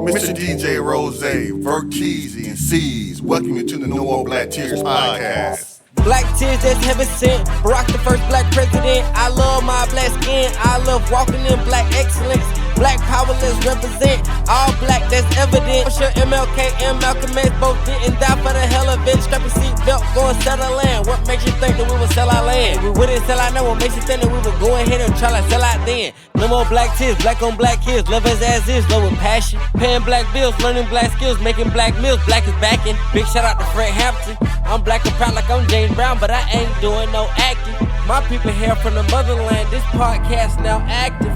Mr. DJ Rose, Verteezy, and C's. Welcome you to the No More Black Tears podcast. Black tears that's heaven sent. Barack the first black president. I love my black skin. I love walking in black excellence. Black power, let's represent. All black, that's evident. I'm sure MLK and Malcolm X both didn't die for the hell of it. Strap your seatbelt, go and sell our land. What makes you think that we would sell our land? We wouldn't sell our land. What makes you think that we would go ahead and try to sell out then? No more black tears, black on black kids. Love us as is, love with passion. Paying black bills, learning black skills, making black meals. Black is backing. Big shout out to Fred Hampton. I'm black and proud like I'm James Brown, but I ain't doing no acting. My people here from the motherland. This podcast now active.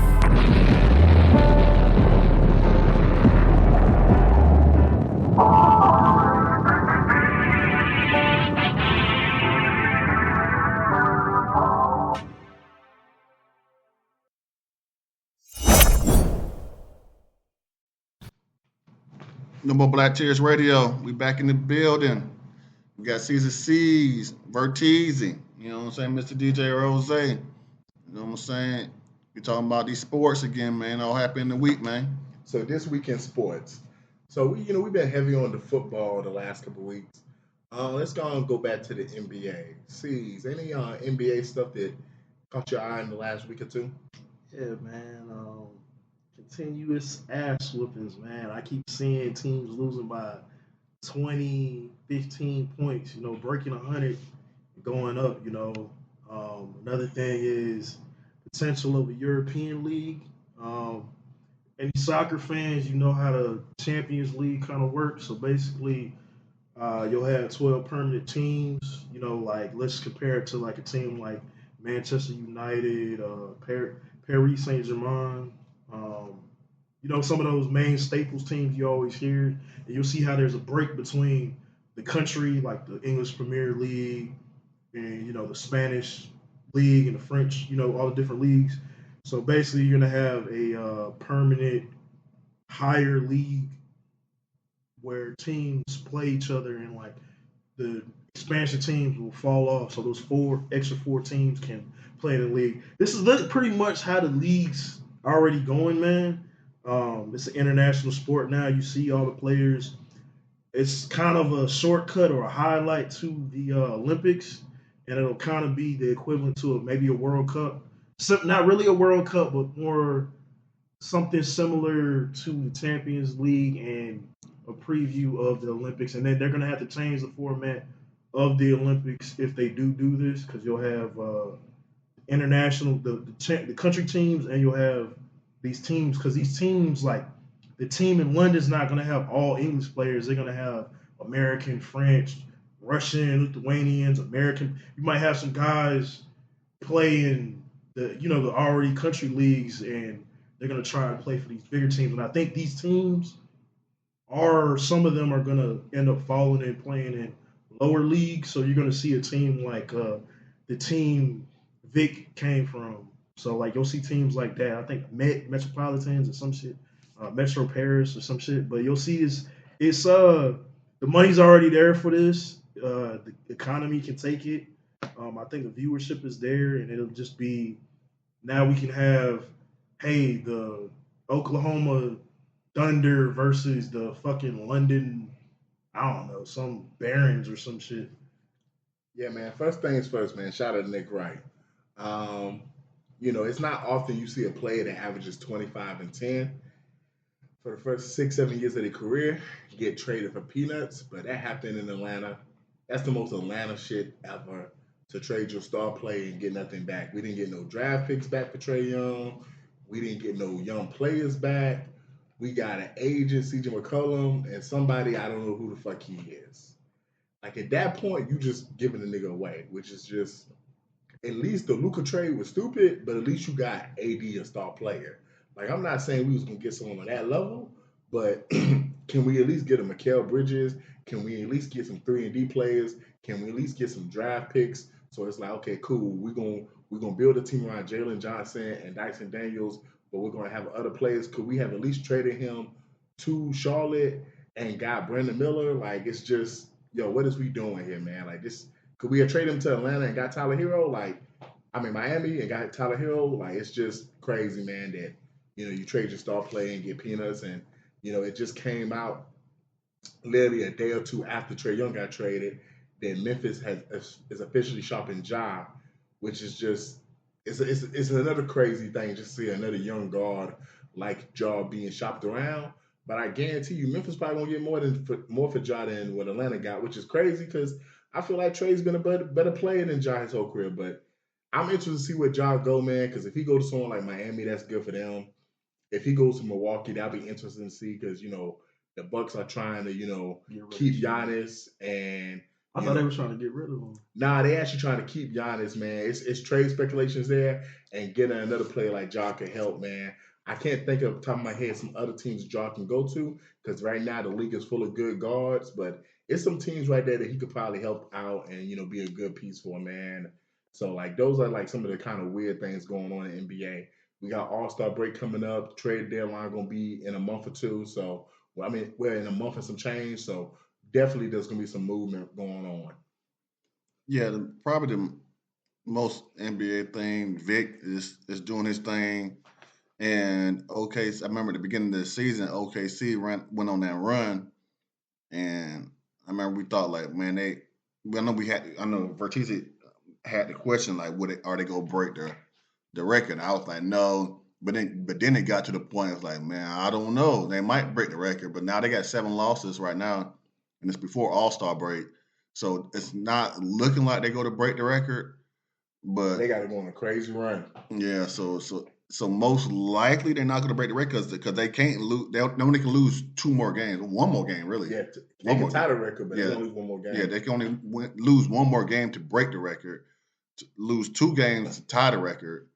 No More Black Tears Radio. We back in the building. We got Caesar C's, Verteezy. You know what I'm saying? Mr. DJ Rose. You know what I'm saying? We talking about these sports again, man. All happened in the week, man. So this week in sports. So we've been heavy on the football the last couple of weeks. Let's go back to the NBA. C's, any NBA stuff that caught your eye in the last week or two? Yeah, man. Continuous ass whoopings, man. I keep seeing teams losing by 20, 15 points, breaking 100, going up, Another thing is potential of a European league. Any soccer fans, you know how the Champions League kind of works. So basically, you'll have 12 permanent teams, let's compare it to like a team like Manchester United, Paris Saint-Germain, some of those main staples teams you always hear. And you'll see how there's a break between the country, like the English Premier League, and, the Spanish League and the French, all the different leagues. So basically, you're going to have a permanent higher league where teams play each other, and like the expansion teams will fall off. So those extra four teams can play in the league. This is pretty much how the league's already going, man. It's an international sport now. You see all the players. It's kind of a shortcut or a highlight to the Olympics, and it'll kind of be the equivalent to maybe a World Cup. So, not really a World Cup, but more something similar to the Champions League and a preview of the Olympics. And then they're going to have to change the format of the Olympics if they do this, because you'll have international, the country teams, and you'll have these teams, because these teams, like the team in London's not going to have all English players. They're going to have American, French, Russian, Lithuanians, American. You might have some guys play in the already country leagues, and they're going to try and play for these bigger teams. And I think these teams some of them are going to end up falling and playing in lower leagues. So you're going to see a team like the team Vic came from. So, like, you'll see teams like that. I think Metropolitans or some shit, Metro Paris or some shit. But you'll see it's the money's already there for this. The economy can take it. I think the viewership is there, and it'll just be now we can have, hey, the Oklahoma Thunder versus the fucking London, I don't know, some Barons or some shit. Yeah, man. First things first, man. Shout out to Nick Wright. It's not often you see a player that averages 25 and 10 for the first 6-7 years of their career get traded for peanuts, but that happened in Atlanta. That's the most Atlanta shit ever, to trade your star player and get nothing back. We didn't get no draft picks back for Trae Young. We didn't get no young players back. We got an agent, CJ McCollum, and somebody, I don't know who the fuck he is. Like, at that point, you just giving the nigga away, which is just, at least the Luka trade was stupid, but at least you got AD, a star player. Like, I'm not saying we was going to get someone on that level, but can we at least get a Mikal Bridges? Can we at least get some 3-and-D players? Can we at least get some draft picks? So it's like, okay, cool. We're gonna build a team around Jalen Johnson and Dyson Daniels, but we're going to have other players. Could we have at least traded him to Charlotte and got Brandon Miller? Like, it's just, what is we doing here, man? Like, this, could we have traded him to Atlanta and got Tyler Hero? Miami and got Tyler Hero? Like, it's just crazy, man, that, you trade your star player and get peanuts. And It just came out literally a day or two after Trae Young got traded. Then Memphis is officially shopping Ja, which is just it's another crazy thing. Just see another young guard like Ja being shopped around. But I guarantee you, Memphis probably gonna get more for Ja than what Atlanta got, which is crazy because I feel like Trae's been a better player than Ja his whole career. But I'm interested to see where Ja go, man. Because if he goes to someone like Miami, that's good for them. If he goes to Milwaukee, that'll be interesting to see because the Bucks are trying to keep Giannis, and I thought they were trying to get rid of him. Nah, they actually trying to keep Giannis, man. It's trade speculations there, and getting another player like Ja could help, man. I can't think of the top of my head some other teams Ja can go to because right now the league is full of good guards, but it's some teams right there that he could probably help out and be a good piece for, man. So like those are like some of the kind of weird things going on in NBA. We got All-Star break coming up. Trade deadline gonna be in a month or two. So we're in a month and some change. So definitely there's gonna be some movement going on. Yeah, probably the most NBA thing. Vic is doing his thing, and OKC. I remember at the beginning of the season, OKC went on that run, and I remember we thought like, man, I know Vertizi had the question like, are they gonna break the record? And I was like, no. But then it got to the point. It's like, man, I don't know. They might break the record, but now they got 7 losses right now, and it's before All-Star break, so it's not looking like they're going to break the record. But they got to go on a crazy run. Yeah, so most likely they're not going to break the record because they can't lose. They only can lose 2 more games, 1 more game really. Yeah, they can tie the record, but they can lose 1 more game. Yeah, they can only lose 1 more game to break the record. To lose 2 games to tie the record.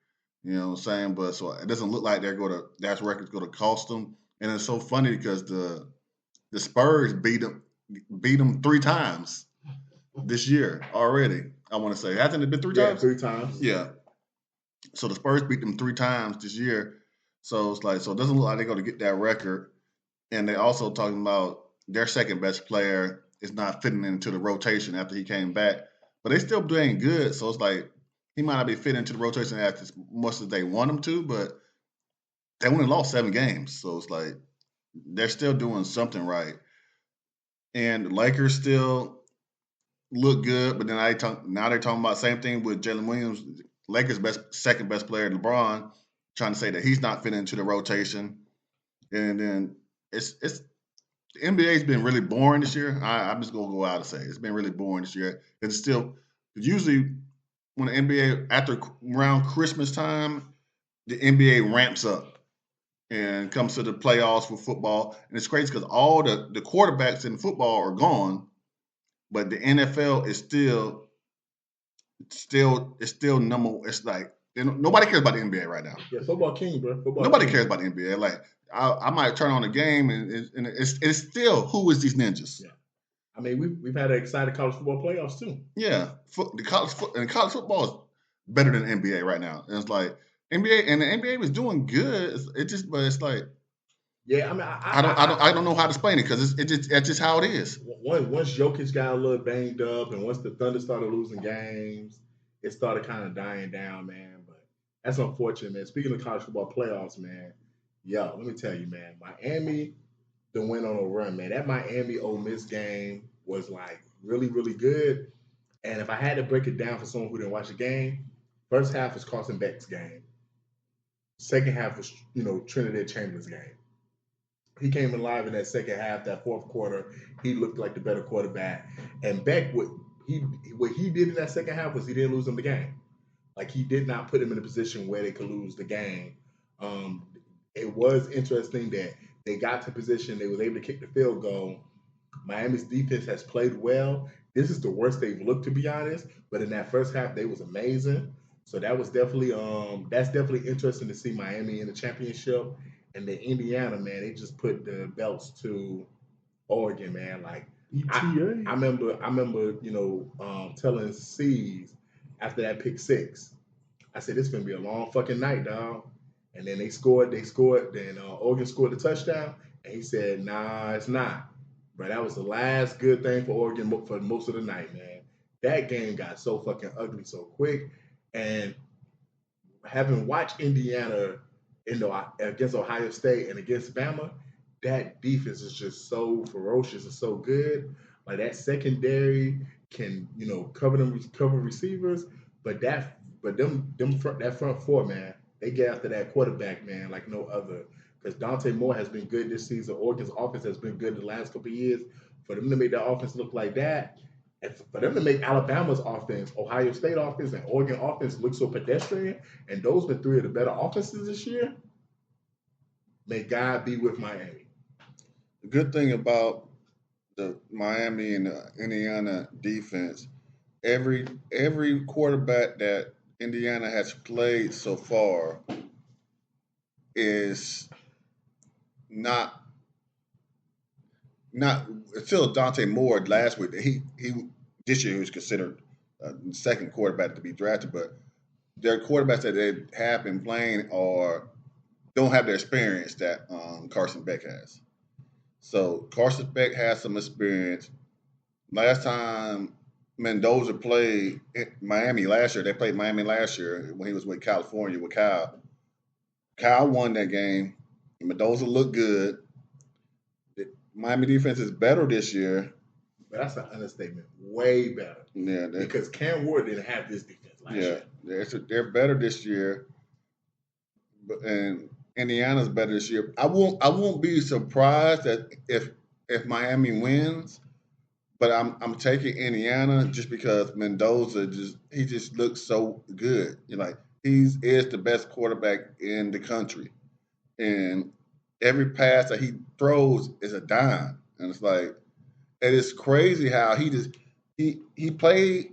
You know what I'm saying? But so it doesn't look like that record's going to cost them. And it's so funny because the Spurs beat them 3 times this year already. I want to say, hasn't it been 3 times? 3 times. Yeah. So the Spurs beat them 3 times this year. So it's like, so it doesn't look like they're going to get that record. And they're also talking about their second best player is not fitting into the rotation after he came back. But they still doing good. So it's like, he might not be fitting into the rotation as much as they want him to, but they only lost 7 games. So it's like, they're still doing something right. And the Lakers still look good, but then now they're talking about the same thing with Jalen Williams, Lakers' second best player, LeBron, trying to say that he's not fitting into the rotation. And then the NBA's been really boring this year. I'm just gonna go out and say it's been really boring this year. It's still usually when the NBA after around Christmas time, the NBA ramps up and comes to the playoffs for football. And it's crazy because all the quarterbacks in football are gone, but the NFL is still number. It's like nobody cares about the NBA right now. Yeah, football king, bro. Nobody cares about the NBA. Like I might turn on the game and it's still who is these ninjas? Yeah. I mean, we've had an exciting college football playoffs too. Yeah, college football is better than the NBA right now. And it's like NBA and the NBA was doing good. But it's like, yeah. I mean, I don't know how to explain it because it's just how it is. Once Jokic got a little banged up, and once the Thunder started losing games, it started kind of dying down, man. But that's unfortunate, man. Speaking of college football playoffs, man, let me tell you, man, Miami. Then went on a run, man. That Miami Ole Miss game was like really, really good. And if I had to break it down for someone who didn't watch the game, first half was Carson Beck's game. Second half was, Trinidad Chambers' game. He came in live in that second half, that fourth quarter. He looked like the better quarterback. And Beck, what he did in that second half was he didn't lose them the game. Like he did not put them in a position where they could lose the game. It was interesting that they got to position. They was able to kick the field goal. Miami's defense has played well. This is the worst they've looked, to be honest. But in that first half, they was amazing. So that was definitely that's definitely interesting to see Miami in the championship. And then Indiana, man, they just put the belts to Oregon, man. Like I remember, telling C's after that pick 6, I said, "This is gonna be a long fucking night, dog." And then they scored. Then Oregon scored the touchdown. And he said, "Nah, it's not." But that was the last good thing for Oregon for most of the night, man. That game got so fucking ugly so quick. And having watched Indiana against Ohio State and against Bama, that defense is just so ferocious and so good. Like that secondary can, cover receivers, but that front four, man, they get after that quarterback, man, like no other. Because Dante Moore has been good this season. Oregon's offense has been good the last couple of years. For them to make that offense look like that, and for them to make Alabama's offense, Ohio State offense, and Oregon offense look so pedestrian, and those were three of the better offenses this year, may God be with Miami. The good thing about the Miami and the Indiana defense, every quarterback that Indiana has played so far is not until Dante Moore last week. He this year he was considered the second quarterback to be drafted, but their quarterbacks that they have been playing don't have the experience that Carson Beck has. So Carson Beck has some experience. Last time Mendoza played Miami last year, they played Miami last year when he was with California with Kyle. Kyle won that game. Mendoza looked good. The Miami defense is better this year. But that's an understatement. Way better. Yeah, because Cam Ward didn't have this defense last year. They're better this year. And Indiana's better this year. I won't be surprised that if Miami wins, but I'm taking Indiana just because Mendoza just looks so good. He is the best quarterback in the country, and every pass that he throws is a dime, and it's crazy how he played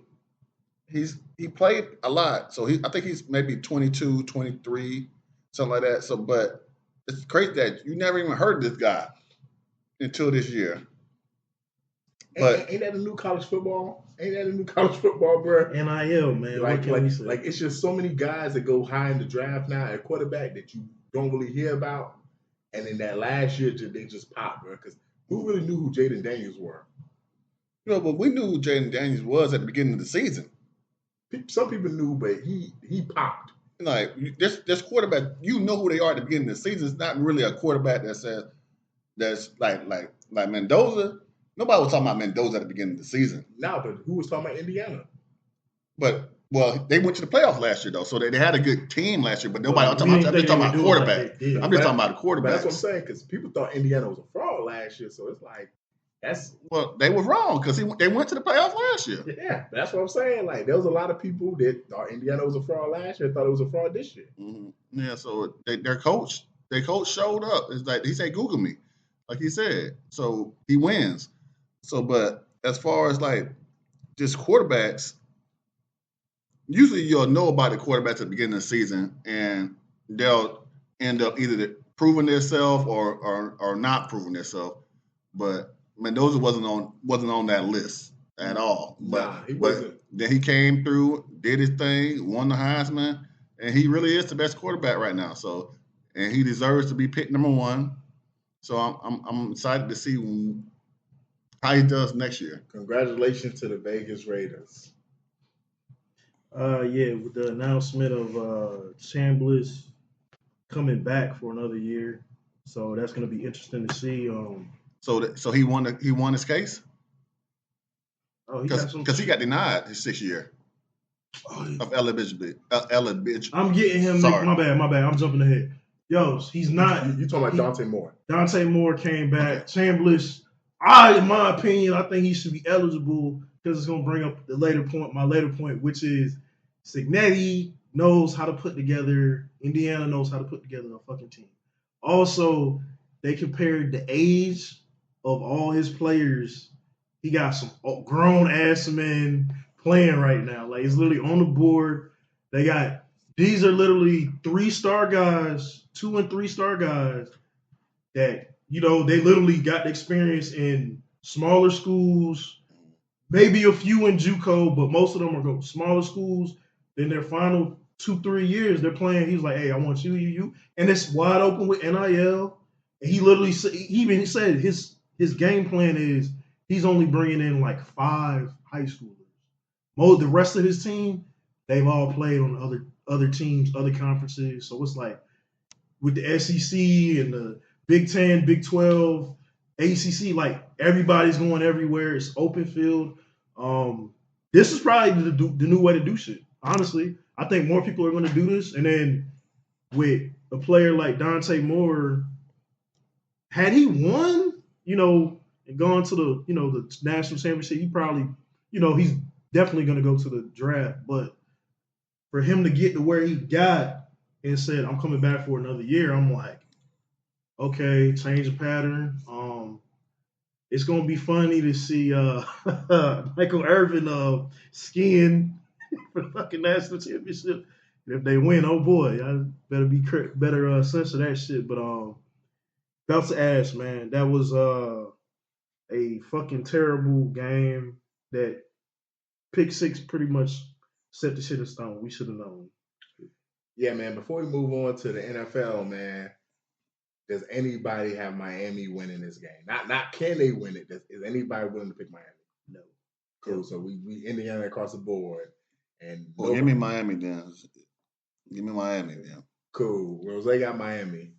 a lot. So I think he's maybe 22, 23. Something like that. So, but it's crazy that you never even heard this guy until this year. But ain't that a new college football? Ain't that a new college football, bro? NIL, man. What can we say? It's just so many guys that go high in the draft now at quarterback that you don't really hear about. And in that last year, they just popped, bro. Because who really knew who Jaden Daniels were? But we knew who Jaden Daniels was at the beginning of the season. Some people knew, but he popped. This quarterback, you know who they are at the beginning of the season. It's not really a quarterback that's like Mendoza. Nobody was talking about Mendoza at the beginning of the season. No, but who was talking about Indiana? But they went to the playoffs last year though, so they had a good team last year. But nobody was talking about. I'm just talking about quarterback. I'm just talking about the quarterback. That's what I'm saying because people thought Indiana was a fraud last year, so it's like. They were wrong because they went to the playoffs last year. Yeah, that's what I'm saying. There was a lot of people that thought Indiana was a fraud last year, thought it was a fraud this year. Mm-hmm. Yeah, so their coach showed up. It's like he said, "Google me," like he said. So he wins. So, but as far as just quarterbacks, usually you'll know about the quarterbacks at the beginning of the season, and they'll end up either proving themselves or not proving themselves. But Mendoza wasn't on that list at all. But he wasn't. Then he came through, did his thing, won the Heisman, and he really is the best quarterback right now. So, and he deserves to be picked number one. So I'm excited to see how he does next year. Congratulations to the Vegas Raiders. With the announcement of Chambliss coming back for another year, so that's going to be interesting to see. So he won his case? Oh, because he got denied his 6th year of eligibility. I'm getting him. Sorry. My bad. I'm jumping ahead. Yo, he's not. You talking about Dante Moore? Dante Moore came back. Okay. Chambliss, in my opinion, I think he should be eligible because it's going to bring up my later point, which is Cignetti knows how to put together. Indiana knows how to put together a fucking team. Also, they compared the age of all his players. He got some grown ass men playing right now. It's literally on the board. These are literally 3-star guys, 2 and 3-star guys that, they literally got experience in smaller schools, maybe a few in JUCO, but most of them are going smaller schools. Then their final 2-3 years, they're playing. He's like, hey, I want you. And it's wide open with NIL. And he literally said his game plan is he's only bringing in 5 high schoolers. The rest of his team, they've all played on other teams, other conferences. So it's with the SEC and the Big 10, Big 12, ACC, like everybody's going everywhere. It's open field. This is probably the new way to do shit. Honestly, I think more people are going to do this. And then with a player like Dante Moore, had he won, and gone to the national championship, he probably, he's definitely going to go to the draft. But for him to get to where he got and said, I'm coming back for another year, I'm like, okay, change the pattern. It's gonna be funny to see Michael Irvin skiing for the fucking national championship. If they win, oh boy, I better censor that shit. But about to ask, man, that was a fucking terrible game. That pick six pretty much set the shit in stone. We should have known. Yeah, man. Before we move on to the NFL, man. Does anybody have Miami winning this game? Not can they win it? Is anybody willing to pick Miami? No. Cool. So we Indiana across the board. And give me Miami then. Give me Miami then. Cool. Rose got Miami.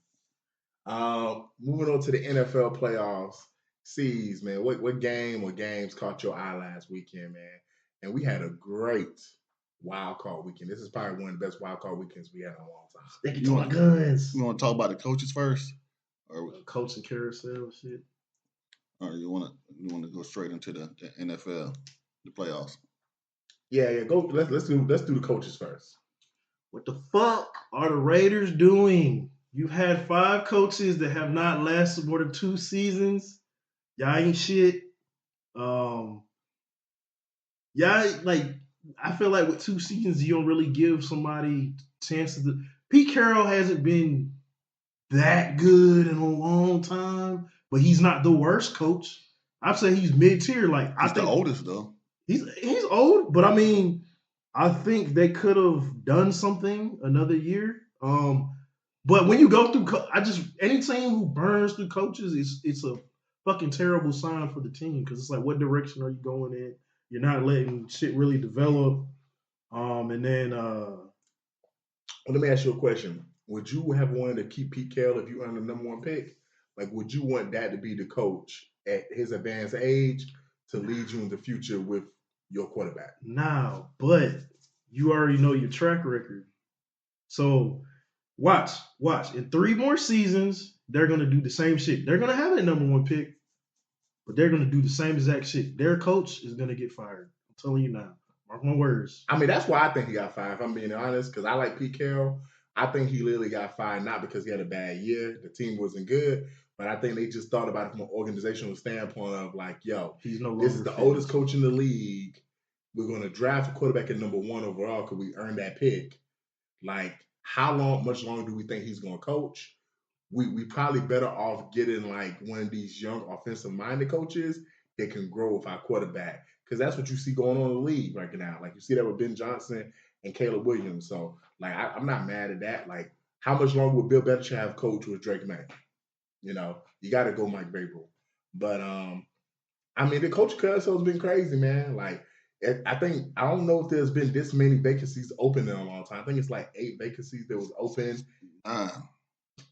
Moving on to the NFL playoffs. C's, man, what game or games caught your eye last weekend, man? And we had a great wild card weekend. This is probably one of the best wild card weekends we had in a long time. They can talk guns. You want to talk about the coaches first, or coaching carousel shit? Or you want to go straight into the NFL, the playoffs? Yeah. Go. Let's do the coaches first. What the fuck are the Raiders doing? You've had 5 coaches that have not lasted more than 2 seasons. Y'all ain't shit. I feel like with 2 seasons, you don't really give somebody chances to. Pete Carroll hasn't been that good in a long time, but he's not the worst coach. I'd say he's mid-tier. He's the oldest though. He's old, but I mean, I think they could have done something another year. But when you go through, any team who burns through coaches, it's a fucking terrible sign for the team because it's like, what direction are you going in? You're not letting shit really develop. And then, let me ask you a question. Would you have wanted to keep Pete Carroll if you earned the number 1 pick? Like, would you want that to be the coach at his advanced age to lead you in the future with your quarterback? No, but you already know your track record. So watch. In 3 more seasons, they're going to do the same shit. They're going to have that number 1 pick, but they're going to do the same exact shit. Their coach is going to get fired. I'm telling you now. Mark my words. I mean, that's why I think he got fired, if I'm being honest, because I like Pete Carroll. I think he literally got fired not because he had a bad year. The team wasn't good. But I think they just thought about it from an organizational standpoint of like, yo, this is the oldest coach in the league. We're going to draft a quarterback at number 1 overall because we earned that pick. Like, much longer do we think he's going to coach? We probably better off getting like one of these young offensive-minded coaches that can grow with our quarterback. Because that's what you see going on in the league right now. Like, you see that with Ben Johnson and Caleb Williams. So, like, I'm not mad at that. Like, how much longer would Bill Belichick have coach with Drake May? You got to go Mike Vrabel. But, I mean, the coach carousel has been crazy, man. Like, I don't know if there's been this many vacancies open in a long time. I think it's like 8 vacancies that was open.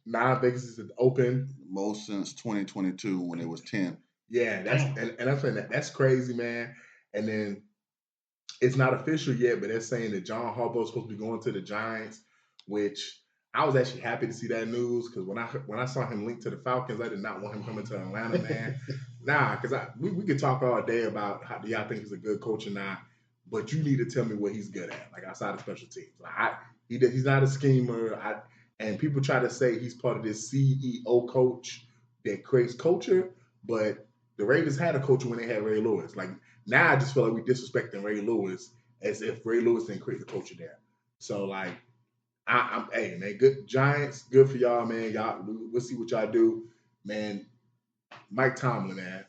9 vacancies that open. Most since 2022 when it was 10. Yeah, that's crazy, man. And then it's not official yet, but they're saying that John Harbaugh is supposed to be going to the Giants, which I was actually happy to see that news because when I saw him linked to the Falcons, I did not want him coming to Atlanta, man. Because we could talk all day about how do y'all think he's a good coach or not, but you need to tell me what he's good at, like outside of special teams. Like he's not a schemer. And people try to say he's part of this CEO coach that creates culture, but the Ravens had a coach when they had Ray Lewis. Like now, I just feel like we disrespecting Ray Lewis as if Ray Lewis didn't create the culture there. So like, hey man, good Giants, good for y'all, man. Y'all, we'll see what y'all do, man. Mike Tomlin, man.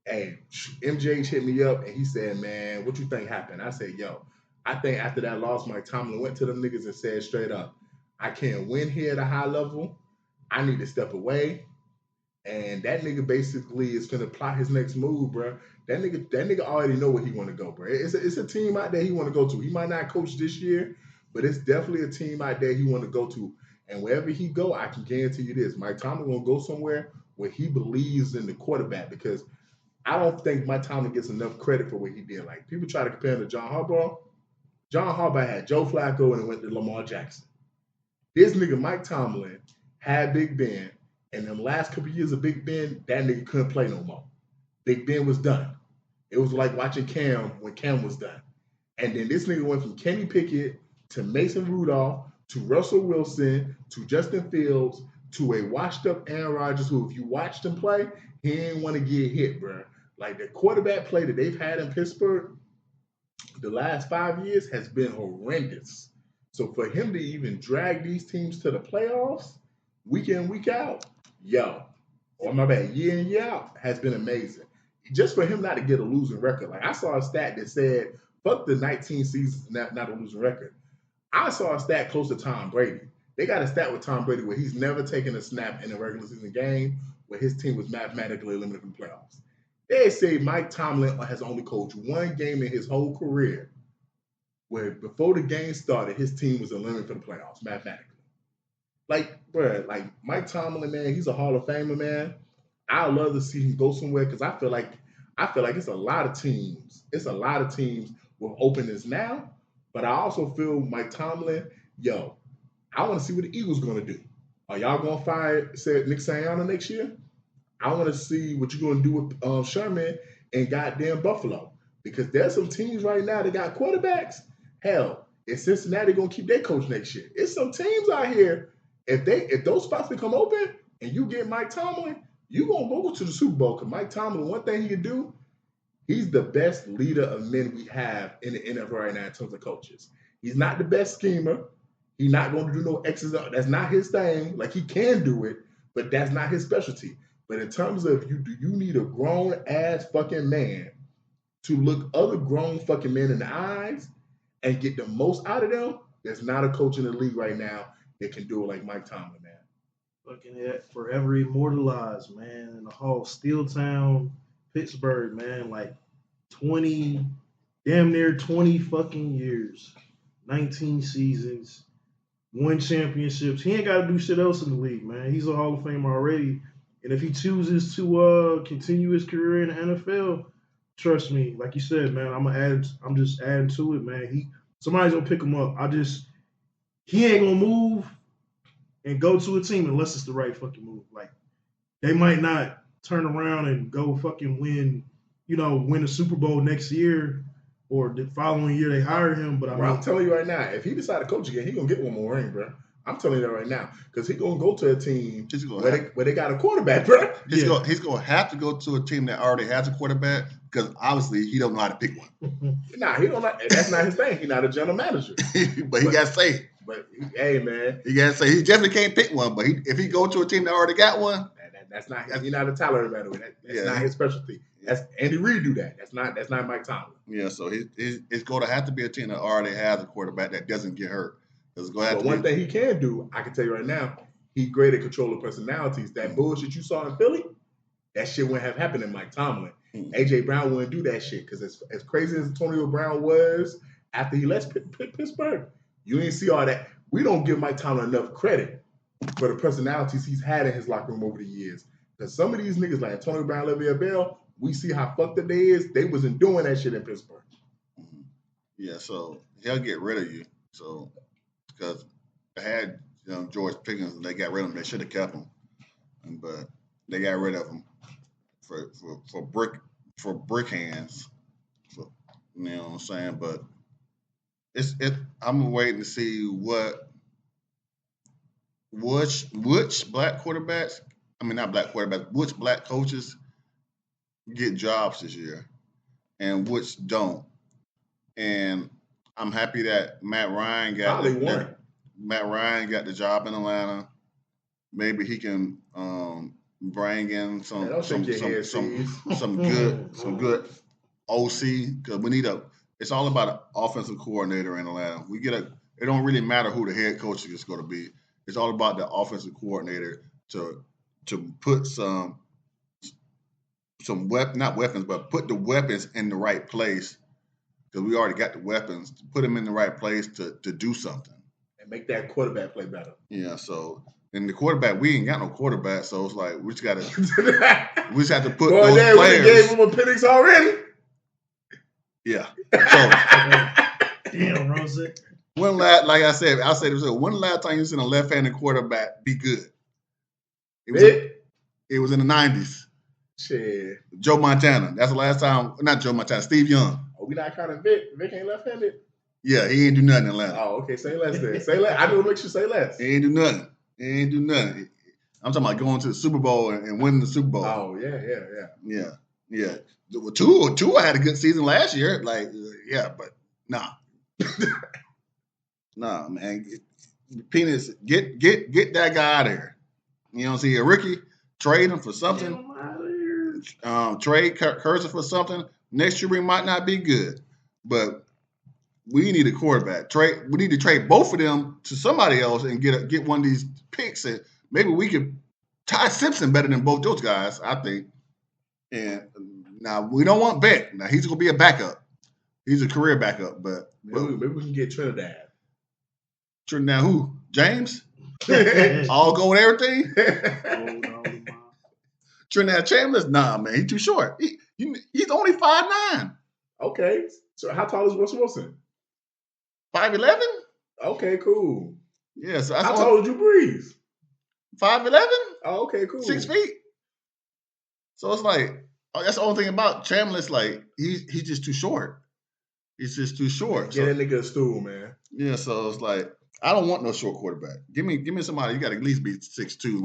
Hey, MJ hit me up and he said, man, what you think happened? I said, yo, I think after that loss, Mike Tomlin went to them niggas and said straight up, I can't win here at a high level. I need to step away. And that nigga basically is gonna plot his next move, bro. That nigga already know where he want to go, bro. It's a team out there he want to go to. He might not coach this year, but it's definitely a team out there he want to go to. And wherever he go, I can guarantee you this: Mike Tomlin gonna go somewhere where he believes in the quarterback, because I don't think Mike Tomlin gets enough credit for what he did. Like, people try to compare him to John Harbaugh. John Harbaugh had Joe Flacco and went to Lamar Jackson. This nigga Mike Tomlin had Big Ben, and them last couple of years of Big Ben, that nigga couldn't play no more. Big Ben was done. It was like watching Cam when Cam was done. And then this nigga went from Kenny Pickett to Mason Rudolph to Russell Wilson to Justin Fields to a washed-up Aaron Rodgers who, if you watched him play, he didn't want to get hit, bro. Like, the quarterback play that they've had in Pittsburgh the last 5 years has been horrendous. So for him to even drag these teams to the playoffs week in, week out, year in, year out, has been amazing. Just for him not to get a losing record. Like, I saw a stat that said, fuck the 19 seasons, not a losing record. I saw a stat close to Tom Brady. They got a stat with Tom Brady where he's never taken a snap in a regular season game where his team was mathematically eliminated from the playoffs. They say Mike Tomlin has only coached one game in his whole career where before the game started, his team was eliminated from the playoffs mathematically. Like, bro, like Mike Tomlin, man, he's a Hall of Famer, man. I love to see him go somewhere because I feel like it's a lot of teams. It's a lot of teams with openness now, but I also feel Mike Tomlin, I want to see what the Eagles going to do. Are y'all going to fire Nick Sirianni next year? I want to see what you're going to do with Sherman and goddamn Buffalo, because there's some teams right now that got quarterbacks. Hell, is Cincinnati going to keep their coach next year? It's some teams out here. If those spots become open and you get Mike Tomlin, you're going to go to the Super Bowl, because Mike Tomlin, one thing he can do, he's the best leader of men we have in the NFL right now in terms of coaches. He's not the best schemer. He's not going to do no X's. That's not his thing. Like, he can do it, but that's not his specialty. But in terms of you need a grown-ass fucking man to look other grown fucking men in the eyes and get the most out of them. There's not a coach in the league right now that can do it like Mike Tomlin, man. Fucking forever immortalized, man, in the Hall, Steeltown, Pittsburgh, man, like 20, damn near 20 fucking years, 19 seasons, won championships. He ain't got to do shit else in the league, man. He's a Hall of Famer already. And if he chooses to continue his career in the NFL, trust me, like you said, man, I'm just adding to it, man. Somebody's gonna pick him up. He ain't gonna move and go to a team unless it's the right fucking move. Like, they might not turn around and go fucking win the Super Bowl next year or the following year they hire him. But I'm telling you right now, if he decide to coach again, he gonna get one more ring, bro. I'm telling you that right now, because he's gonna go to a team where they got a quarterback, bro. He's gonna have to go to a team that already has a quarterback, because obviously he don't know how to pick one. Nah, he don't know. That's not his thing. He's not a general manager. but he got to say. But hey, man, he got to say he definitely can't pick one. But if he go to a team that already got one, that's not. He's not a Tyler Evander. That's not his specialty. That's Andy Reid do that. That's not Mike Tomlin. Yeah, so it's going to have to be a team that already has a quarterback that doesn't get hurt. But one thing he can do, I can tell you right now, he's great at controlling personalities. That bullshit you saw in Philly, that shit wouldn't have happened in Mike Tomlin. AJ Brown wouldn't do that shit, because as crazy as Antonio Brown was after he left Pittsburgh, you ain't see all that. We don't give Mike Tomlin enough credit for the personalities he's had in his locker room over the years. Because some of these niggas like Antonio Brown, Le'Veon Bell, we see how fucked up they is. They wasn't doing that shit in Pittsburgh. Yeah, so he'll get rid of you. So because they had George Pickens and they got rid of him, they should have kept him, but they got rid of him for brick hands. So, you know what I'm saying? But I'm waiting to see which black quarterbacks. I mean, not black quarterbacks. Which black coaches get jobs this year, and which don't. And I'm happy that Matt Ryan got the job in Atlanta. Maybe he can bring in some good OC, because we need it's all about an offensive coordinator in Atlanta. It don't really matter who the head coach is going to be. It's all about the offensive coordinator to put not weapons, but put the weapons in the right place, because we already got the weapons, to put them in the right place to do something. and make that quarterback play better. Yeah, so and the quarterback, we ain't got no quarterback, so it's like we just have to put Boy, those we players. gave him a Penix already. Yeah. So Damn, Rose. like I said it was when the last time you seen a left-handed quarterback be good? It was in the 90s. Shit. Joe Montana. That's the last time. Not Joe Montana. Steve Young. Oh, we not counting Vic. Vic ain't left-handed. Yeah, he ain't do nothing in Atlanta. Oh, okay. Say less then. Say less. I just make sure say less. He ain't do nothing. I'm talking about going to the Super Bowl and winning the Super Bowl. Oh, yeah. Yeah. Well, Tua had a good season last year. Like, yeah, but nah. Nah, man. Penis, get that guy out of here. You know what I'm saying? A rookie, trade him for something. Trade Cursor for something. Next year we might not be good, but we need a quarterback. We need to trade both of them to somebody else and get one of these picks. And maybe we could Ty Simpson better than both those guys, I think. And now we don't want Beck. Now he's gonna be a backup. He's a career backup, but maybe we can get Trinidad. Trinidad who? James? All go with everything? Trinidad Chambers? Nah, man, he's too short. He's only 5'9". Okay. So how tall is Russell Wilson? 5'11". Okay, cool. Yeah. So how tall is Drew Brees? 5'11". Oh, okay, cool. 6 feet. So it's like that's the only thing about Chambliss. Like he's just too short. He's just too short. Get that nigga a stool, man. Yeah. So it's like I don't want no short quarterback. Give me somebody. You got to at least be 6'2".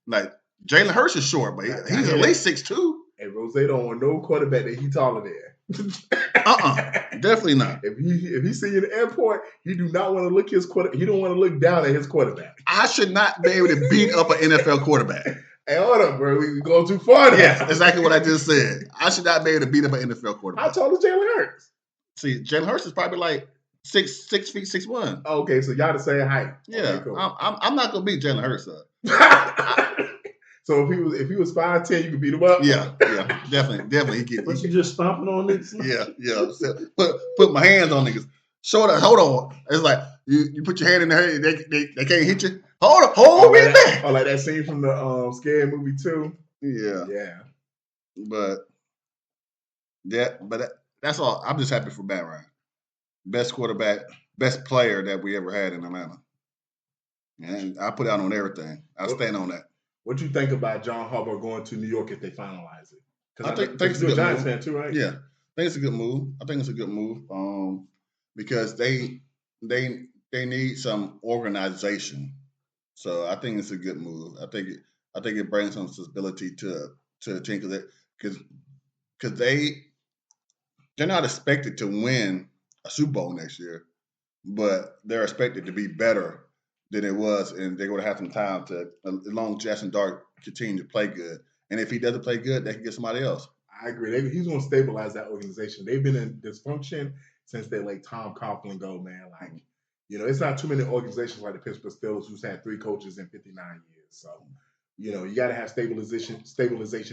Like Jalen Hurts is short, but he's at least 6'2". And Rose don't want no quarterback that he taller than. Definitely not. If he see you in the airport, he do not want to look he don't want to look down at his quarterback. I should not be able to beat up an NFL quarterback. Hey, hold up, bro. We going too far now. Yeah, exactly what I just said. I should not be able to beat up an NFL quarterback. How tall is Jalen Hurts? See, Jalen Hurts is probably like 6 feet 6'1". Okay, so y'all the same height. Yeah, okay, cool. I'm not gonna beat Jalen Hurts up. So if he was 5'10", you could beat him up. Yeah, definitely. He get. But you just stomping on niggas. Yeah. So put my hands on niggas. Hold on. It's like you put your hand in there, they can't hit you. Hold me back. Oh, like that scene from the Scary Movie 2. Yeah. But that's all. I'm just happy for Matt Ryan. Best quarterback, best player that we ever had in Atlanta. And I put out on everything. I stand on that. What you think about John Harbaugh going to New York if they finalize it? I think it's you're a a Giants fan too, right? Yeah, I think it's a good move. Because they need some organization. So I think it's a good move. I think it brings some stability to the team because they're not expected to win a Super Bowl next year, but they're expected to be better than it was, and they're going to have some time to, as long as Jackson Dart continue to play good. And if he doesn't play good, they can get somebody else. I agree. He's going to stabilize that organization. They've been in dysfunction since they let Tom Coughlin go, man. Like, it's not too many organizations like the Pittsburgh Steelers who's had 3 coaches in 59 years. So, you got to have stabilization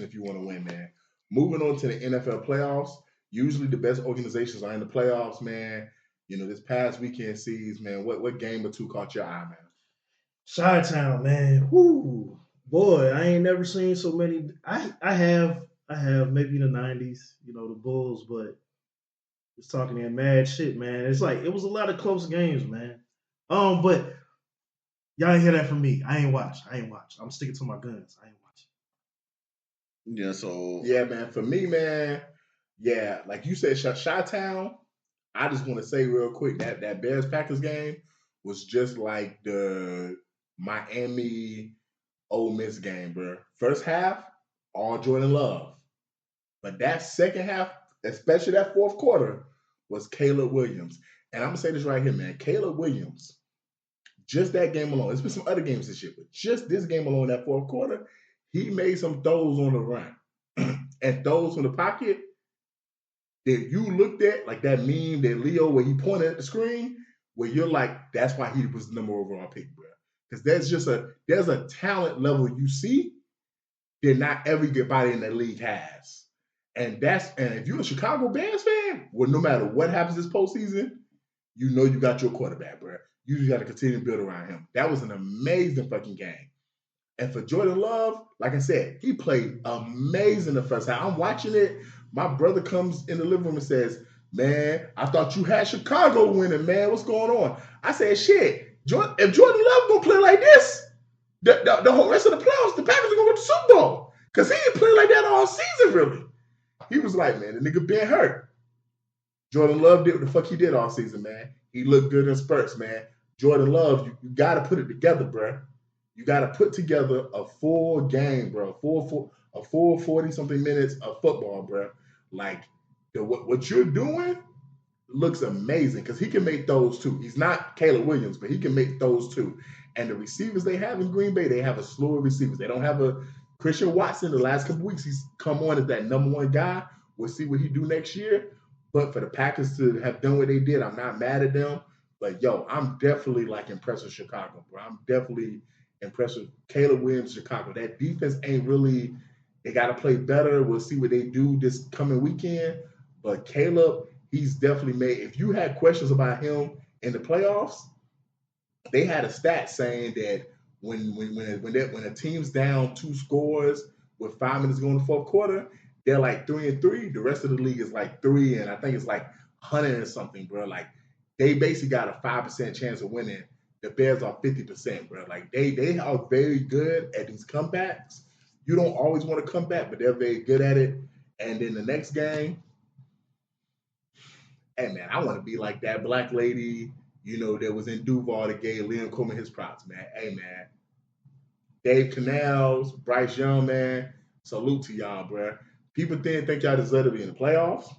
if you want to win, man. Moving on to the NFL playoffs, usually the best organizations are in the playoffs, man. This past weekend sees, man, what game or two caught your eye, man? Chi-Town, man. Whoo. Boy, I ain't never seen so many. I have maybe in the 90s, the Bulls, but it's talking that mad shit, man. It's like it was a lot of close games, man. But y'all ain't hear that from me. I ain't watch. I'm sticking to my guns. I ain't watching. Yeah, so yeah, man. For me, man, yeah, like you said, Chi-Town. I just want to say real quick that Bears Packers game was just like the Miami Ole Miss game, bro. First half, all Jordan Love. But that second half, especially that fourth quarter, was Caleb Williams. And I'm going to say this right here, man. Caleb Williams, just that game alone. There's been some other games this year, but just this game alone, that fourth quarter, he made some throws on the run. And throws from the pocket that you looked at, like that meme that Leo, where he pointed at the screen, where you're like, that's why he was the number overall pick, bro. Because there's a talent level you see that not everybody in the league has. And if you're a Chicago Bears fan, well, no matter what happens this postseason, you got your quarterback, bro. You just got to continue to build around him. That was an amazing fucking game. And for Jordan Love, like I said, he played amazing the first half. I'm watching it. My brother comes in the living room and says, man, I thought you had Chicago winning, man. What's going on? I said, shit, if Jordan Love gonna play like this, the whole rest of the playoffs, the Packers are gonna go to the Super Bowl. Because he ain't playing like that all season, really. He was like, man, the nigga been hurt. Jordan Love did what the fuck he did all season, man. He looked good in spurts, man. Jordan Love, you got to put it together, bro. You got to put together a full game, bro. A full 40-something minutes of football, bro. Like, what you're doing looks amazing because he can make those too. He's not Caleb Williams, but he can make those too. And the receivers they have in Green Bay, they have a slew of receivers. They don't have a Christian Watson. The last couple weeks, he's come on as that number one guy. We'll see what he do next year. But for the Packers to have done what they did, I'm not mad at them. But, yo, I'm definitely, like, impressed with Chicago, bro. I'm definitely impressed with Caleb Williams, Chicago. That defense ain't really – they got to play better. We'll see what they do this coming weekend. But Caleb, he's definitely made – if you had questions about him in the playoffs, they had a stat saying that when a team's down 2 scores with 5 minutes to go in the fourth quarter, they're like 3-3. The rest of the league is like 3, and I think it's like 100 and something, bro. Like, they basically got a 5% chance of winning. The Bears are 50%, bro. Like, they are very good at these comebacks. You don't always want to come back, but they're very good at it. And then the next game, hey, man, I want to be like that black lady, that was in Duval that gave Liam Coleman his props, man. Hey, man. Dave Canals, Bryce Young, man, salute to y'all, bro. People didn't think y'all deserve to be in the playoffs.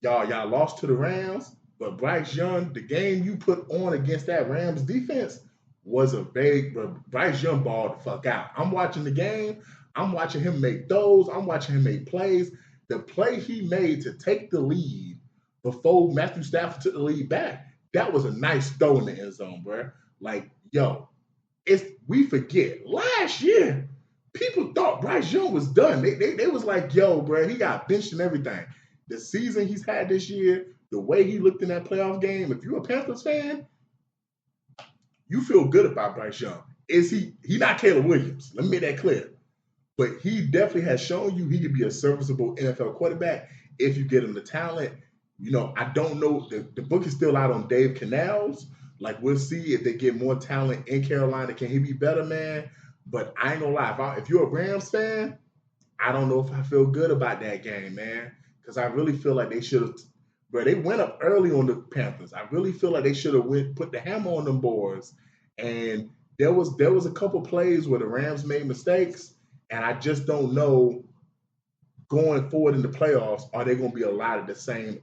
Y'all lost to the Rams. But Bryce Young, the game you put on against that Rams defense was Bryce Young balled the fuck out. I'm watching the game. I'm watching him make throws. I'm watching him make plays. The play he made to take the lead before Matthew Stafford took the lead back, that was a nice throw in the end zone, bro. Like, yo, we forget. Last year, people thought Bryce Young was done. They was like, yo, bro, he got benched and everything. The season he's had this year, the way he looked in that playoff game, if you're a Panthers fan, you feel good about Bryce Young. He not Caleb Williams. Let me make that clear. But he definitely has shown you he could be a serviceable NFL quarterback if you get him the talent. I don't know. The book is still out on Dave Canals. Like, we'll see if they get more talent in Carolina. Can he be better, man? But I ain't gonna lie. If you're a Rams fan, I don't know if I feel good about that game, man. Because I really feel like they should have – bro, they went up early on the Panthers. I really feel like they should have put the hammer on them boards. And there was a couple plays where the Rams made mistakes, and I just don't know going forward in the playoffs, are they going to be a lot of the same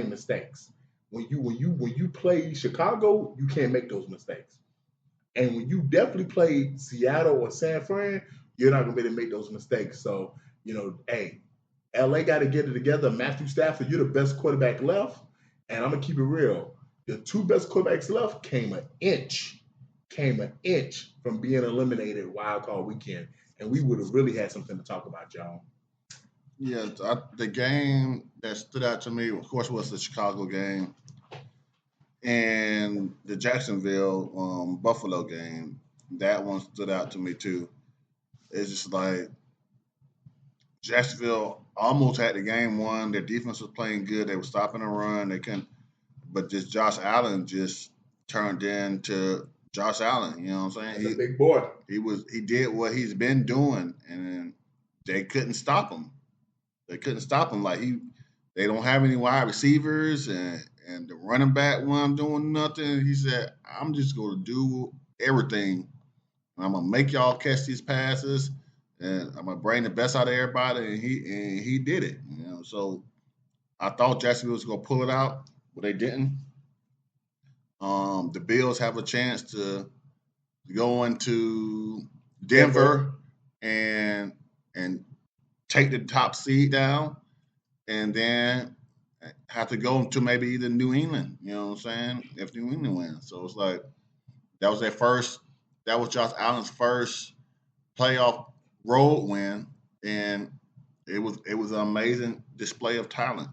mistakes? When you play Chicago, you can't make those mistakes. And when you definitely play Seattle or San Fran, you're not going to be able to make those mistakes. So, hey, LA got to get it together. Matthew Stafford, you're the best quarterback left. And I'm going to keep it real. The 2 best quarterbacks left came an inch from being eliminated wild card weekend. And we would have really had something to talk about, y'all. Yeah, the game that stood out to me, of course, was the Chicago game and the Jacksonville Buffalo game. That one stood out to me too. It's just like Jacksonville almost had the game won. Their defense was playing good. They were stopping the run. They couldn't, but just Josh Allen just turned into Josh Allen. You know what I'm saying? He's a big boy. He did what he's been doing, and they couldn't stop him. They couldn't stop him. Like they don't have any wide receivers, and the running back wasn't doing nothing. He said, "I'm just going to do everything. I'm gonna make y'all catch these passes." And I'm gonna bring the best out of everybody, and he did it. So I thought Jacksonville was gonna pull it out, but they didn't. The Bills have a chance to go into Denver and take the top seed down, and then have to go to maybe either New England. You know what I'm saying? If New England wins, so it's like that was Josh Allen's first playoff road win, and it was an amazing display of talent.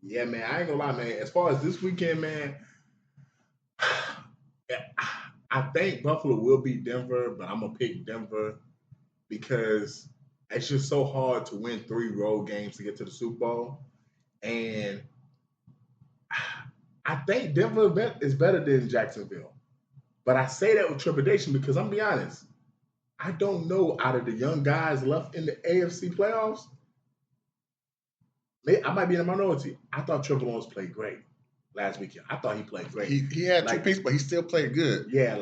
Yeah, man, I ain't gonna lie, man. As far as this weekend, man, I think Buffalo will beat Denver, but I'm gonna pick Denver because it's just so hard to win 3 road games to get to the Super Bowl, and I think Denver is better than Jacksonville. But I say that with trepidation because I'm gonna be honest, I don't know out of the young guys left in the AFC playoffs. I might be in a minority. I thought Trevor Lawrence played great last weekend. I thought he played great. He had 2 picks, but he still played good. Yeah,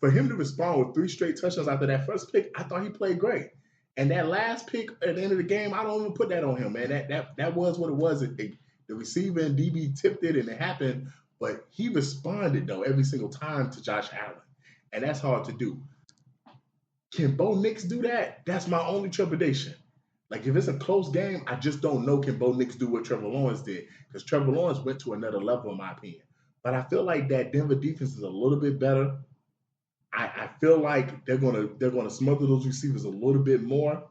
for him to respond with 3 straight touchdowns after that first pick, I thought he played great. And that last pick at the end of the game, I don't even put that on him, man. That was what it was. The receiver and DB tipped it, and it happened. But he responded though every single time to Josh Allen, and that's hard to do. Can Bo Nix do that? That's my only trepidation. Like, if it's a close game, I just don't know can Bo Nix do what Trevor Lawrence did, because Trevor Lawrence went to another level, in my opinion. But I feel like that Denver defense is a little bit better. I feel like they're gonna smother those receivers a little bit more.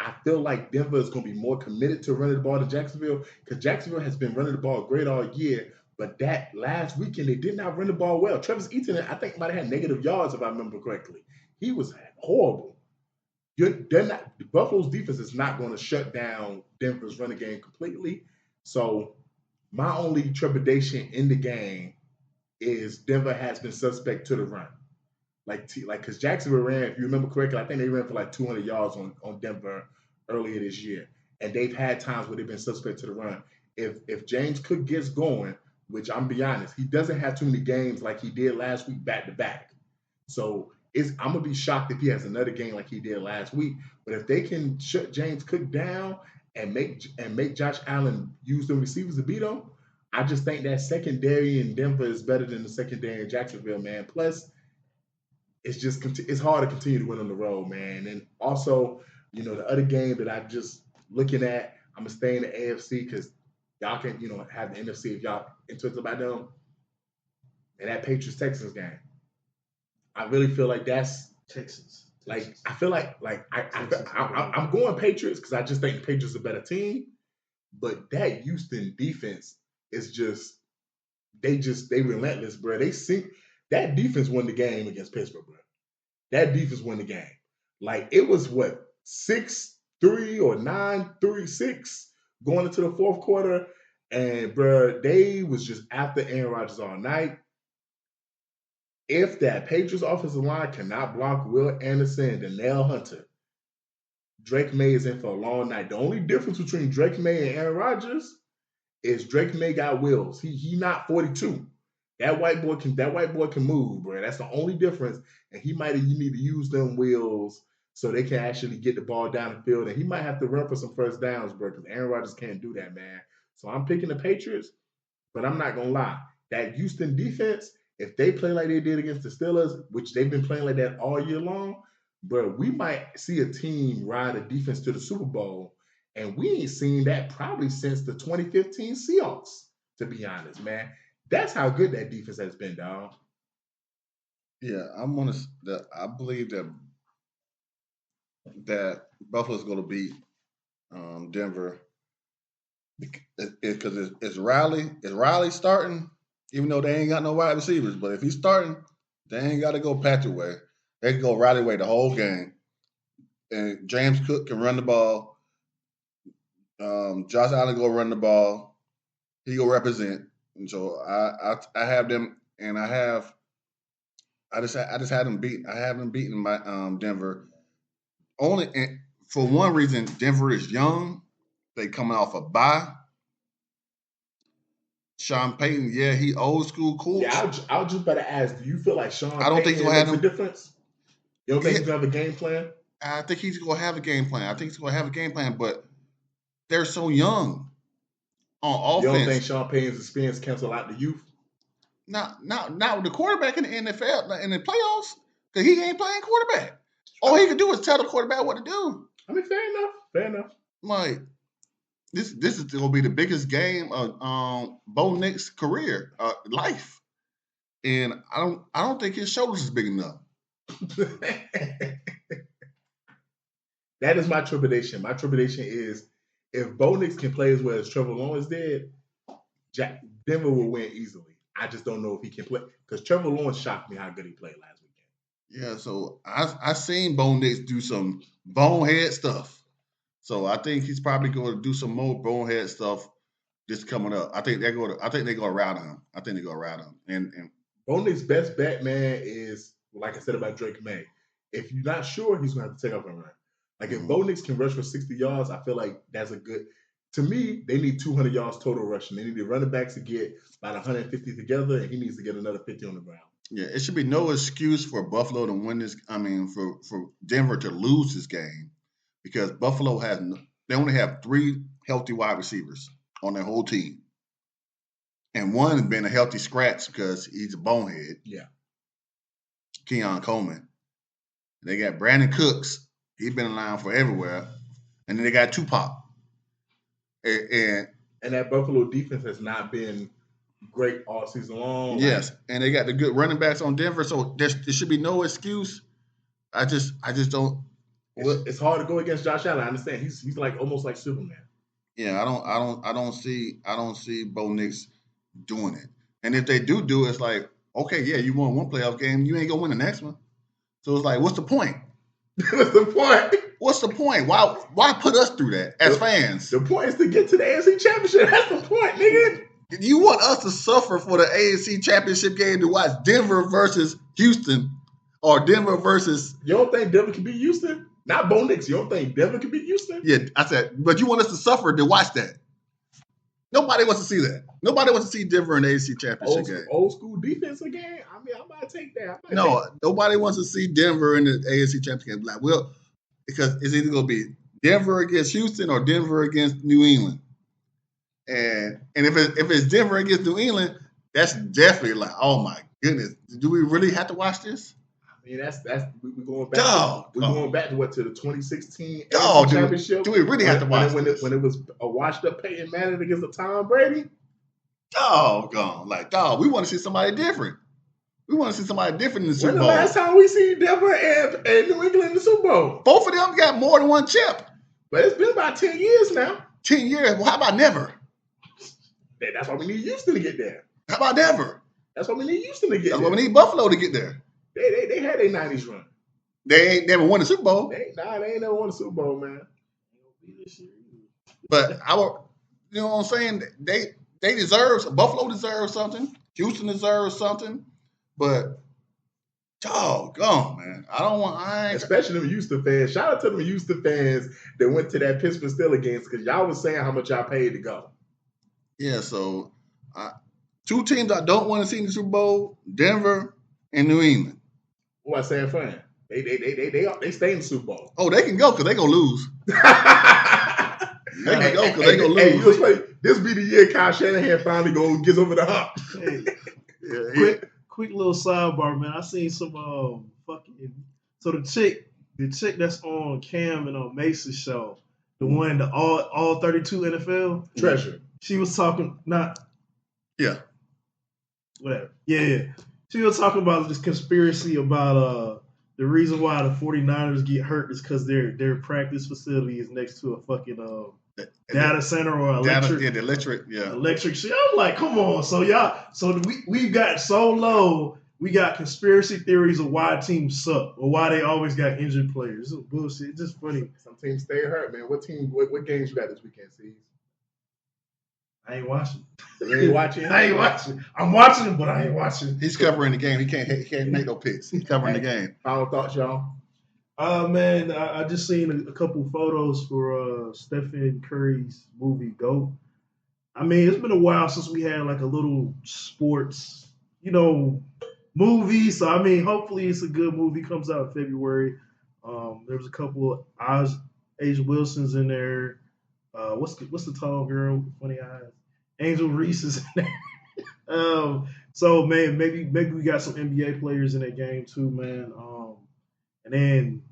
I feel like Denver is gonna be more committed to running the ball than Jacksonville, because Jacksonville has been running the ball great all year. But that last weekend, they did not run the ball well. Travis Etienne, I think, might have had negative yards, if I remember correctly. He was horrible. Buffalo's defense is not going to shut down Denver's running game completely. So my only trepidation in the game is Denver has been suspect to the run. Because Jacksonville ran, if you remember correctly, I think they ran for like 200 yards on Denver earlier this year. And they've had times where they've been suspect to the run. If James Cook gets going, which I'm be honest, he doesn't have too many games like he did last week back to back. So I'm gonna be shocked if he has another game like he did last week. But if they can shut James Cook down and make Josh Allen use the receivers to beat him, I just think that secondary in Denver is better than the secondary in Jacksonville, man. Plus, it's hard to continue to win on the road, man. And also, the other game that I'm just looking at, I'm gonna stay in the AFC because y'all can, have the NFC if y'all interested about them. And that Patriots-Texans game, I really feel like that's Texans. like I feel like I'm going Patriots because I just think the Patriots are a better team. But that Houston defense is they relentless, bro. That defense won the game against Pittsburgh, bro. That defense won the game. Like, it was 6-3 or 9-3-6 going into the fourth quarter, and bro, they was just after Aaron Rodgers all night. If that Patriots offensive line cannot block Will Anderson and Danielle Hunter, Drake May is in for a long night. The only difference between Drake May and Aaron Rodgers is Drake May got wheels. He not 42. That white boy can move, bro. That's the only difference. And you need to use them wheels so they can actually get the ball down the field. And he might have to run for some first downs, bro, because Aaron Rodgers can't do that, man. So I'm picking the Patriots, but I'm not gonna lie. That Houston defense, if they play like they did against the Steelers, which they've been playing like that all year long, bro, we might see a team ride a defense to the Super Bowl. And we ain't seen that probably since the 2015 Seahawks, to be honest, man. That's how good that defense has been, dog. Yeah, I believe that Buffalo's going to beat Denver because it's Riley. Is Riley starting? Even though they ain't got no wide receivers, but if he's starting, they ain't got to go Patrick way. They can go Riley way the whole game, and James Cook can run the ball. Josh Allen go run the ball. He go represent. And so I have them, and I just had them beat. I have them beating my Denver. Only for one reason, Denver is young. They coming off a bye. Sean Payton, yeah, he old school coach. Yeah, I was just about to ask, do you feel like Sean I don't think he'll have a difference? You don't think he's going to have a game plan? I think he's going to have a game plan. But they're so young on offense. You don't think Sean Payton's experience cancel out the youth? Not with the quarterback in the NFL, in the playoffs, because he ain't playing quarterback. All he can do is tell the quarterback what to do. I mean, fair enough. Like, this is going to be the biggest game of Bo Nix's career, life. And I don't think his shoulders is big enough. That is my trepidation. My trepidation is if Bo Nix can play as well as Trevor Lawrence did, Denver will win easily. I just don't know if he can play because Trevor Lawrence shocked me how good he played last weekend. Yeah, so I seen Bo Nix do some bonehead stuff. So I think he's probably going to do some more bonehead stuff this coming up. I think they're going to around him. I think they go around him. And Bo Nix's best bet, man, is like I said about Drake May. If you're not sure, he's going to have to take off and run. Like if Bo Nix can rush for 60 yards, I feel like that's a good. To me, they need 200 yards total rushing. They need the running backs to get about 150 together, and he needs to get another 50 on the ground. Yeah, it should be no excuse for Buffalo to win this. I mean, for Denver to lose this game because Buffalo they only have 3 healthy wide receivers on their whole team, and one has been a healthy scratch because he's a bonehead. Yeah, Keon Coleman. They got Brandon Cooks. He's been in line for everywhere, and then they got Tupac. And that Buffalo defense has not been great all season long. Yes, and they got the good running backs on Denver, so there should be no excuse. I just don't. It's hard to go against Josh Allen. I understand he's like almost like Superman. Yeah, I don't see Bo Nix doing it. And if they do, it's like, okay, yeah, you won one playoff game, you ain't gonna win the next one. So it's like, what's the point? What's the point? What's the point? Why put us through that as fans? The point is to get to the AFC Championship. That's the point, nigga. You want us to suffer for the AFC Championship game to watch Denver versus Houston or Denver versus... You don't think Denver can beat Houston? Not Bo Nix. You don't think Denver can beat Houston? Yeah, I said, but you want us to suffer to watch that. Nobody wants to see that. Nobody wants to see Denver in the AFC Championship game. Old school defense again? I mean, I might take that. Nobody wants to see Denver in the AFC Championship game. Like, well, because it's either going to be Denver against Houston or Denver against New England. And if it's Denver against New England, that's definitely like, oh my goodness, do we really have to watch this? I mean, we're going back. We're going back to the 2016 championship. Do we really have to watch when it was a washed up Peyton Manning against a Tom Brady? We want to see somebody different. We want to see somebody different in the Super Bowl. When the last time we see Denver and New England in the Super Bowl? Both of them got more than one chip. But it's been about 10 years now. 10 years? Well, how about never? That's why we need Houston to get there. How about never? That's why we need Houston to get there. That's why we need Buffalo to get there. They had their 90s run. They ain't never won the Super Bowl. They ain't never won the Super Bowl, man. But you know what I'm saying? Buffalo deserves something. Houston deserves something. But doggone, man. Especially them Houston fans. Shout out to them Houston fans that went to that Pittsburgh Steelers games because y'all was saying how much y'all paid to go. Yeah, so 2 teams I don't want to see in the Super Bowl, Denver and New England. What I saying, fan? They stay in the Super Bowl. Oh, they can go because they gonna lose. They can go because they gonna lose. This be the year Kyle Shanahan finally gets over the hump. Quick little sidebar, man. I seen some so the chick that's on Cam and on Mason's show, the one the all 32 NFL Treasure. She was talking whatever. Yeah. She was talking about this conspiracy about the reason why the 49ers get hurt is because their practice facility is next to a fucking data center or electric shit. I'm like, come on. So we got so low, we got conspiracy theories of why teams suck or why they always got injured players. This is bullshit. It's just funny. Some teams stay hurt, man. What games you got this weekend, Steve? I ain't watching. You ain't watching? I ain't watching. I'm watching it, but I ain't watching. He's covering the game. He can't make no picks. He's covering the game. Final thoughts, y'all? Man, I just seen a couple photos for Stephen Curry's movie GOAT. I mean, it's been a while since we had like a little sports, movie. So I mean, hopefully it's a good movie. Comes out in February. There was a couple of Asia Wilsons in there. What's the tall girl with funny eyes? Angel Reese is in there. So man, maybe we got some NBA players in that game too, man. And then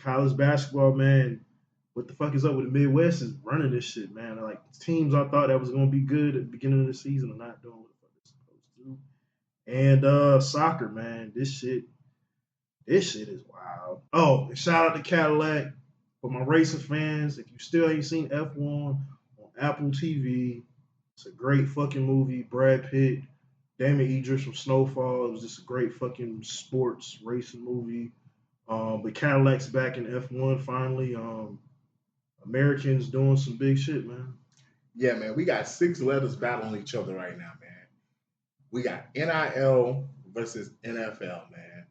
college basketball, man. What the fuck is up with the Midwest is running this shit, man. Like teams I thought that was gonna be good at the beginning of the season are not doing what the fuck they're supposed to. And soccer, man, this shit is wild. Oh, and shout out to Cadillac for my racing fans. If you still ain't seen F1 on Apple TV, it's a great fucking movie. Brad Pitt, Damon Idris from Snowfall. It was just a great fucking sports racing movie. But Cadillac's back in F1 finally. Americans doing some big shit, man. Yeah, man. We got 6 letters battling each other right now, man. We got NIL versus NFL, man.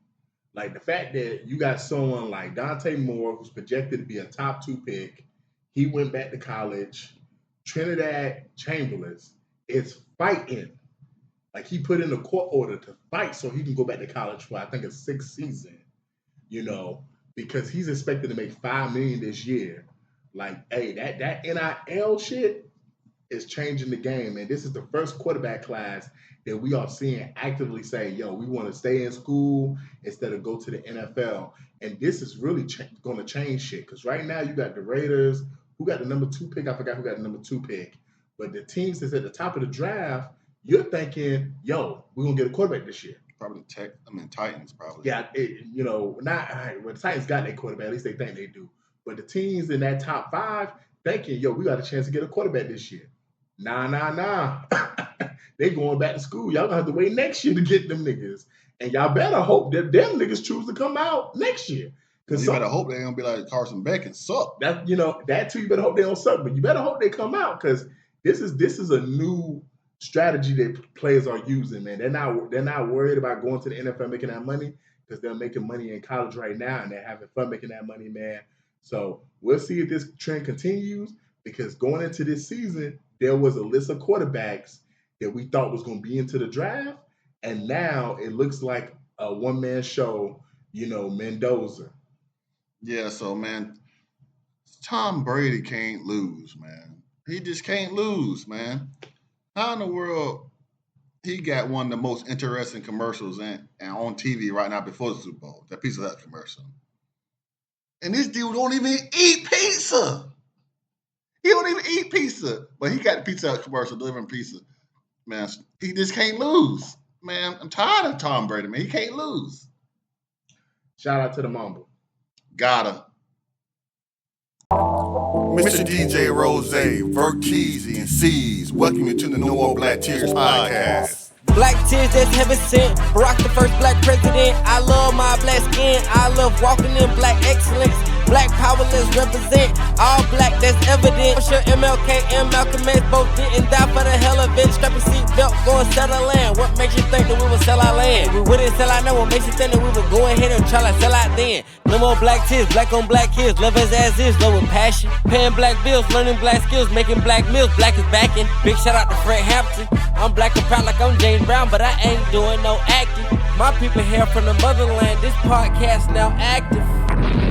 Like the fact that you got someone like Dante Moore, who's projected to be a top 2 pick. He went back to college. Trinidad Chamberlain is fighting. Like he put in a court order to fight so he can go back to college for I think a 6th season. You know, because he's expected to make $5 million this year. Like, hey, that NIL shit is changing the game, and this is the first quarterback class that we are seeing actively say, yo, we want to stay in school instead of go to the NFL. And this is really going to change shit, because right now you got the Raiders, who got the number 2 pick. I forgot who got the number 2 pick. But the teams that's at the top of the draft, you're thinking, yo, we're going to get a quarterback this year. Probably Titans, probably. Yeah, the Titans got their quarterback. At least they think they do. But the teams in that top 5 thinking, yo, we got a chance to get a quarterback this year. Nah. They going back to school. Y'all gonna have to wait next year to get them niggas. And y'all better hope that them niggas choose to come out next year. Because you better hope they don't be like Carson Beck and suck. That too. You better hope they don't suck, but you better hope they come out, because this is a new strategy that players are using, man. They're not worried about going to the NFL making that money, because they're making money in college right now and they're having fun making that money, man. So we'll see if this trend continues, because going into this season, there was a list of quarterbacks that we thought was going to be into the draft, and now it looks like a one-man show, Mendoza. Yeah, so, man, Tom Brady can't lose, man. He just can't lose, man. How in the world he got one of the most interesting commercials and on TV right now before the Super Bowl, that Pizza Hut commercial. And this dude don't even eat pizza. He don't even eat pizza. But he got the Pizza Hut commercial delivering pizza. Man, he just can't lose. Man, I'm tired of Tom Brady, man. He can't lose. Shout out to the Mamba. Gotta. Mr. DJ Rose, Verteezy, and C's, welcome you to the No More Black Tears podcast. Black tears that's heaven sent. Barack the first black president. I love my black skin. I love walking in black excellence. Black power, let's represent. All black, that's evident. I'm sure MLK and Malcolm X both didn't die for the hell of it. Strap a seatbelt, go and settle land. What makes you think that we would sell our land? We wouldn't sell out now. What makes you think that we would go ahead and try to sell out then? No more black tears, black on black kids. Love us as is, love with passion. Paying black bills, learning black skills, making black meals. Black is backing. Big shout out to Fred Hampton. I'm black and proud like I'm James Brown, but I ain't doing no acting. My people here from the motherland. This podcast now active.